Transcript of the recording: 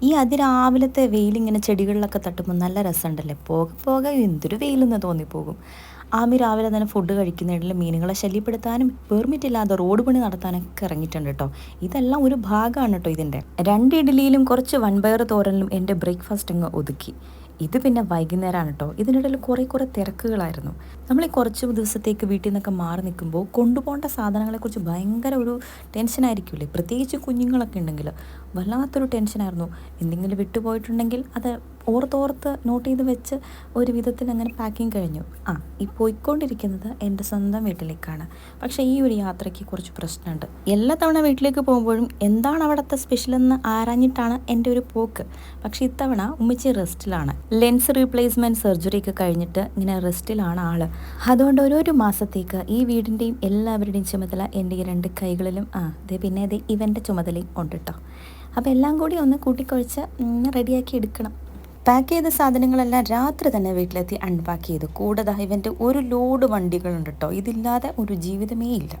ഈ അതിരാവിലത്തെ വെയിലിങ്ങനെ ചെടികളിലൊക്കെ തട്ടുമ്പോൾ നല്ല രസമുണ്ടല്ലേ. പോകെ പോകെ എന്തൊരു വെയിലെന്ന് തോന്നിപ്പോകും. ആമി രാവിലെ തന്നെ ഫുഡ് കഴിക്കുന്നതിൽ മീനുകളെ ശല്യപ്പെടുത്താനും പെർമിറ്റ് ഇല്ലാതെ റോഡ് പണി നടത്താനൊക്കെ ഇറങ്ങിയിട്ടുണ്ട് കേട്ടോ. ഇതെല്ലാം ഒരു ഭാഗമാണ് കേട്ടോ ഇതിൻ്റെ. 2 ഇഡ്ഡലിയിലും കുറച്ച് വൻപയർ തോരനിലും എൻ്റെ ബ്രേക്ക്ഫാസ്റ്റ് അങ്ങ് ഒതുക്കി. ഇത് പിന്നെ വൈകുന്നേരമാണ് കേട്ടോ. ഇതിനിടയിൽ കുറേ തിരക്കുകളായിരുന്നു. നമ്മൾ ഈ കുറച്ച് ദിവസത്തേക്ക് വീട്ടിൽ നിന്നൊക്കെ മാറി നിൽക്കുമ്പോൾ കൊണ്ടുപോകേണ്ട സാധനങ്ങളെക്കുറിച്ച് ഭയങ്കര ഒരു ടെൻഷനായിരിക്കില്ലേ. പ്രത്യേകിച്ച് കുഞ്ഞുങ്ങളൊക്കെ ഉണ്ടെങ്കിൽ വല്ലാത്തൊരു ടെൻഷനായിരുന്നു. എന്തെങ്കിലും വിട്ടുപോയിട്ടുണ്ടെങ്കിൽ അത് ഓർത്തോർത്ത് നോട്ട് ചെയ്ത് വെച്ച് ഒരു വിധത്തിൽ അങ്ങനെ പാക്കിങ് കഴിഞ്ഞു. ഈ പോയിക്കൊണ്ടിരിക്കുന്നത് എൻ്റെ സ്വന്തം വീട്ടിലേക്കാണ്. പക്ഷേ ഈ ഒരു യാത്രയ്ക്ക് കുറച്ച് പ്രശ്നമുണ്ട്. എല്ലാ തവണ വീട്ടിലേക്ക് പോകുമ്പോഴും എന്താണ് അവിടുത്തെ സ്പെഷ്യലെന്ന് ആരാഞ്ഞിട്ടാണ് എൻ്റെ ഒരു പോക്ക്. പക്ഷേ ഇത്തവണ ഉമ്മച്ചി റെസ്റ്റിലാണ്. ലെൻസ് റീപ്ലേസ്മെൻറ്റ് സർജറി ഒക്കെ കഴിഞ്ഞിട്ട് ഇങ്ങനെ റെസ്റ്റിലാണ് ആള്. അതുകൊണ്ട് ഒരു മാസത്തേക്ക് ഈ വീടിൻ്റെയും എല്ലാവരുടെയും ചുമതല എൻ്റെ ഈ 2 കൈകളിലും പിന്നെ ഇവൻ്റെ ചുമതലയും ഉണ്ട് കേട്ടോ. അപ്പോൾ എല്ലാം കൂടി ഒന്ന് കൂട്ടിക്കുഴച്ച് റെഡിയാക്കി എടുക്കണം. പാക്ക് ചെയ്ത സാധനങ്ങളെല്ലാം രാത്രി തന്നെ വീട്ടിലെത്തി അൺപാക്ക് ചെയ്തു. കൂടാതെ ഇവൻ്റെ ഒരു ലോഡ് വണ്ടികളുണ്ട് കേട്ടോ. ഇതില്ലാതെ ഒരു ജീവിതമേ ഇല്ല.